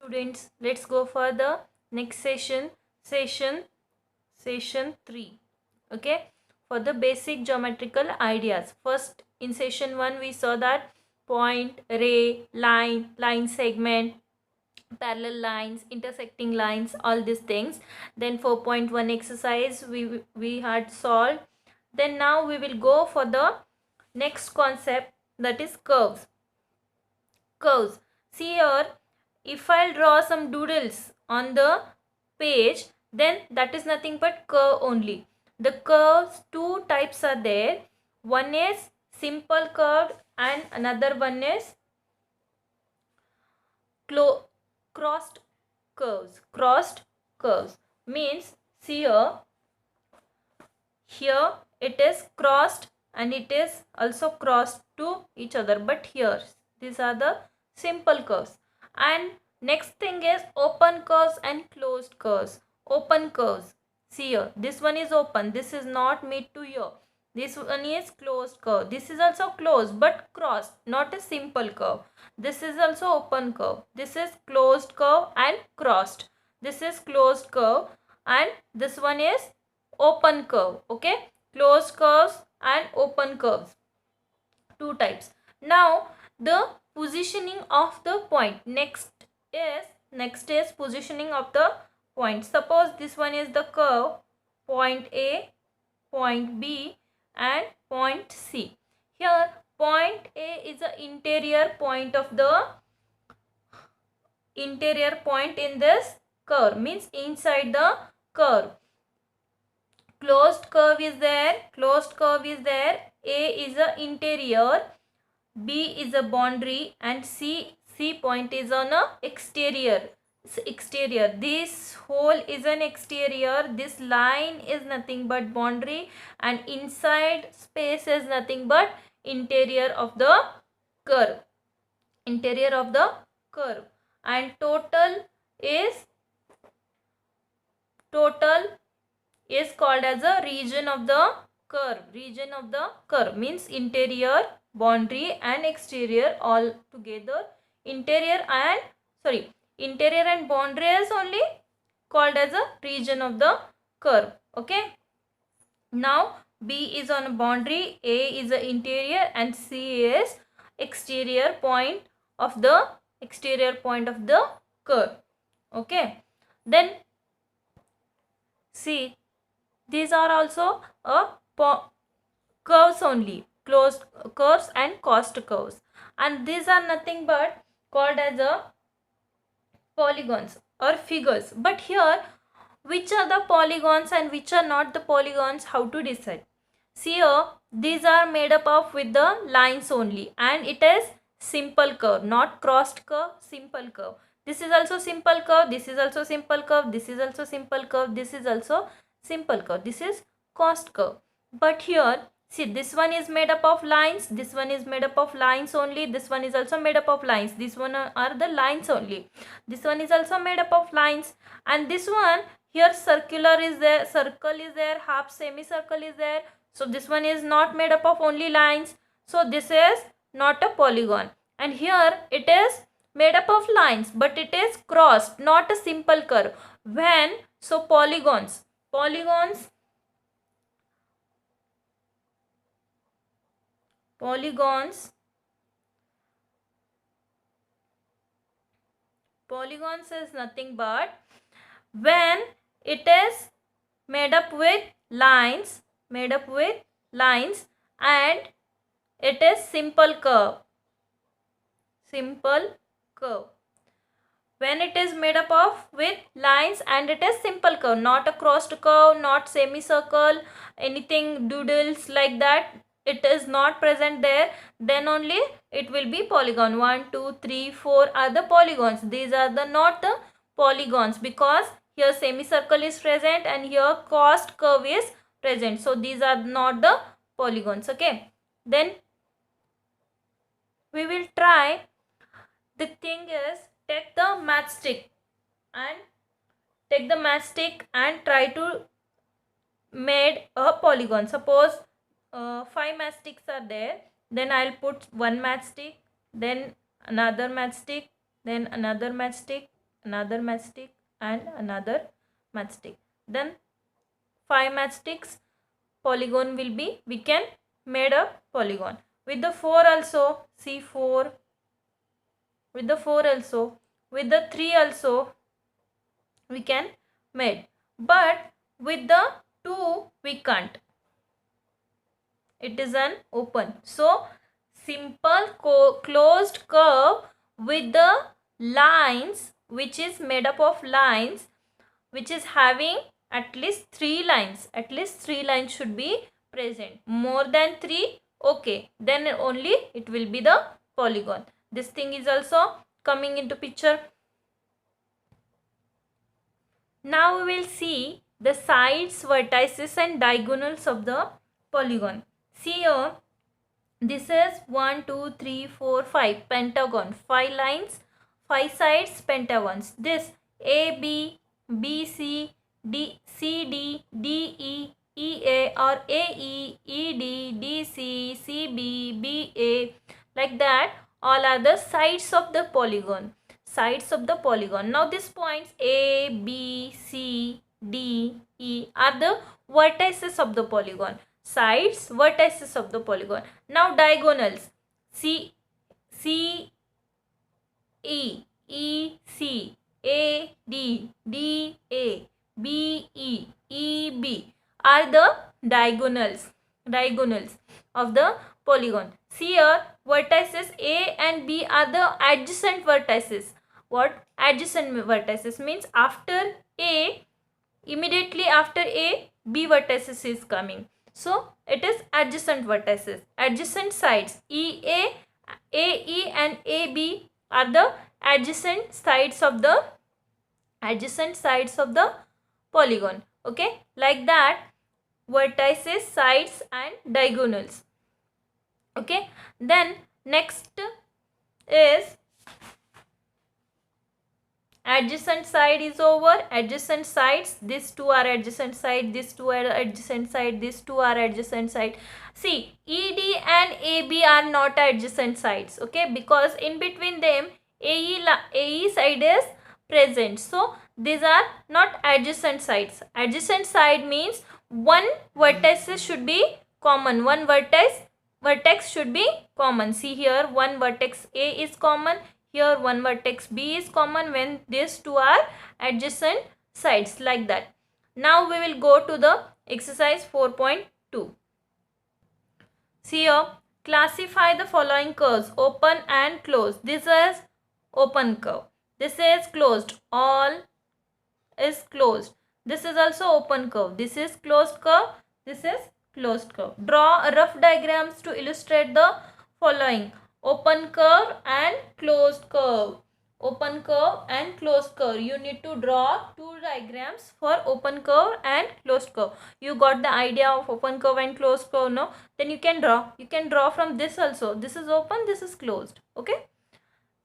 students, let's go for the next session 3. Okay, for the basic geometrical ideas. First, in session 1 we saw that point, ray, line segment, parallel lines, intersecting lines, all these things. Then 4.1 exercise we had solved. Then now we will go for the next concept, that is curves. See here, if I'll draw some doodles on the page, then that is nothing but curve only. The curves, two types are there. One is simple curve and another one is crossed curves means, see here it is crossed and it is also crossed to each other, but here these are the simple curves. And next thing is open curves and closed curves. Open curves, see here, this one is open, this is not made to here. This one is closed curve, this is also closed but crossed, not a simple curve. This is also open curve, this is closed curve and crossed. This is closed curve and this one is open curve. Okay, closed curves and open curves, two types. Now the positioning of the point. Next is positioning of the point. Suppose this one is the curve, point A, point B and point C. Here point A is the interior point in this curve, means inside the curve. Closed curve is there. A is a interior, B is a boundary and C point is on a exterior. This hole is an exterior, this line is nothing but boundary, and inside space is nothing but interior of the curve. And total is called as a region of the curve. Means interior, boundary and exterior all together. Interior and boundary is only called as a region of the curve. Okay, now B is on a boundary, A is the interior and C is exterior point of the curve. Okay, then see, these are also curves only, closed curves and closed curves, and these are nothing but called as a polygons or figures. But here, which are the polygons and which are not the polygons, how to decide? See here, these are made up of with the lines only, and it is simple curve, not crossed curve, simple curve. This is also simple curve, this is also simple curve, this is also simple curve, this is also simple curve, this is crossed curve. But here, see, this one is made up of lines, this one is made up of lines only, this one is also made up of lines, this one are the lines only, this one is also made up of lines, and this one here circle is there, half semicircle is there. So this one is not made up of only lines, so this is not a polygon. And here it is made up of lines but it is crossed, not a simple curve. So polygons is nothing but when it is made up with lines and it is simple curve. When it is made up of with lines and it is simple curve, not a crossed curve, not semicircle, anything doodles like that, it is not present there, then only it will be polygon. 1 2 3 4 are the polygons. These are the not the polygons, because here semicircle is present and here crossed curve is present, so these are not the polygons. Okay, then we will try. The thing is, take the matchstick and try to make a polygon. Suppose 5 matchsticks are there, then I'll put one matchstick, then another matchstick, then another matchstick, another matchstick, and another matchstick. Then 5 matchsticks, polygon will be, we can made a polygon. With the 4 also, see 4, with the 4 also, with the 3 also we can made, but with the 2 we can't, it is an open. So simple closed curve with the lines, which is made up of lines, which is having at least 3 lines, at least 3 lines should be present. More than 3, okay, then only it will be the polygon. This thing is also coming into picture. Now we will see the sides, vertices and diagonals of the polygon. See here, this is 1, 2, 3, 4, 5 pentagon, 5 lines, 5 sides, pentagons. This A, B, B, C, D, C, D, D, E, E, A, or A, E, E, D, D, C, C, B, B, A, like that, all are the sides of the polygon. Sides of the polygon. Now these points A, B, C, D, E are the vertices of the polygon. Sides, vertices of the polygon. Now diagonals. C, C, E, E, C, A, D, D, A, B, E, E, B are the diagonals of the polygon. See here, vertices A and B are the adjacent vertices. What? Adjacent vertices means after A, immediately after A, B vertices is coming. So it is adjacent vertices. Adjacent sides EA, AE and AB are the adjacent sides of the polygon. Okay, like that, vertices, sides and diagonals. Okay, then next is adjacent side is over. Adjacent sides, these two are adjacent side, these two are adjacent side, these two are adjacent side. See, ED and AB are not adjacent sides, okay, because in between them AE side is present. So these are not adjacent sides. Adjacent side means one vertex should be common, one vertex should be common. See here, one vertex A is common, here one vertex B is common when these two are adjacent sides, like that. Now we will go to the exercise 4.2. See here, classify the following curves, open and closed. This is open curve. This is closed. All is closed. This is also open curve. This is closed curve. This is closed curve. Draw rough diagrams to illustrate the following: open curve and closed curve. Open curve and closed curve. You need to draw two diagrams for open curve and closed curve. You got the idea of open curve and closed curve, no? Then you can draw. You can draw from this also. This is open, this is closed. Okay.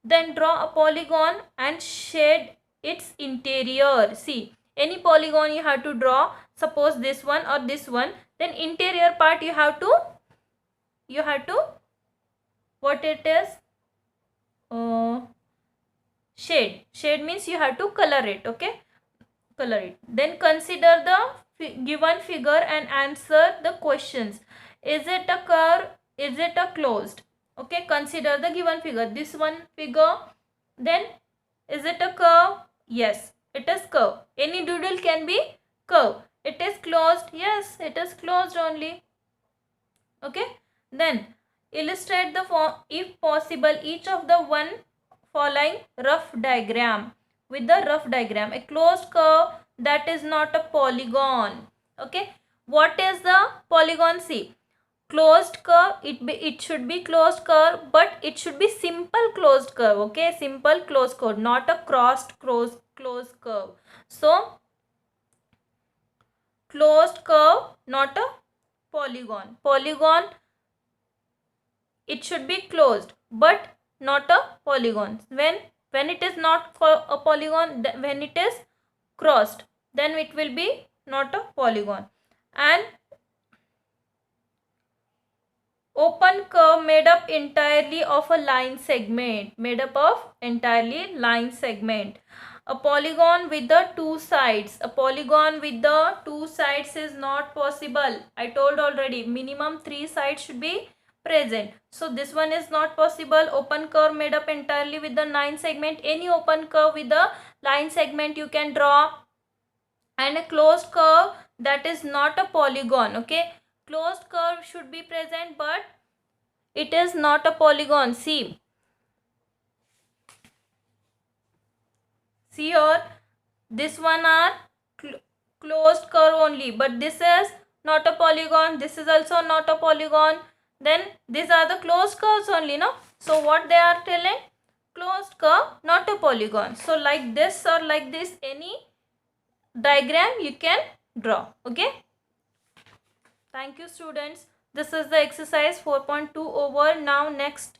Then draw a polygon and shade its interior. See, any polygon you have to draw. Suppose this one or this one. Then interior part you have to what it is? Shade. Shade means you have to color it. Okay, color it. Then consider the given figure and answer the questions. Is it a curve? Is it a closed? Okay, consider the given figure. This one figure. Then is it a curve? Yes, it is curve. Any doodle can be curve. It is closed. Yes, it is closed only. Okay. Then illustrate the form, if possible, each of the one following rough diagram. With the rough diagram, a closed curve that is not a polygon. Okay. What is the polygon? See, closed curve, it should be closed curve, but it should be simple closed curve. Okay, simple closed curve, not a crossed closed curve. So closed curve, not a polygon. Polygon, it should be closed but not a polygon. When it is not a polygon, when it is crossed, then it will be not a polygon. And open curve made up entirely of a line segment. Made up of entirely line segment. A polygon with the two sides. A polygon with the two sides is not possible. I told already, minimum 3 sides should be present. So this one is not possible. Open curve made up entirely with the line segment. Any open curve with the line segment you can draw. And a closed curve, that is not a polygon. Okay, closed curve should be present, but it is not a polygon. See here, this one are closed curve only, but this is not a polygon. This is also not a polygon. Then these are the closed curves only, no? So what they are telling? Closed curve, not a polygon. So like this or like this, any diagram you can draw. Okay, thank you students. This is the exercise 4.2 over. Now next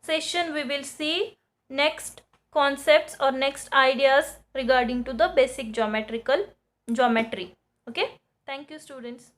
session we will see next concepts or next ideas regarding to the basic geometry. Okay, thank you students.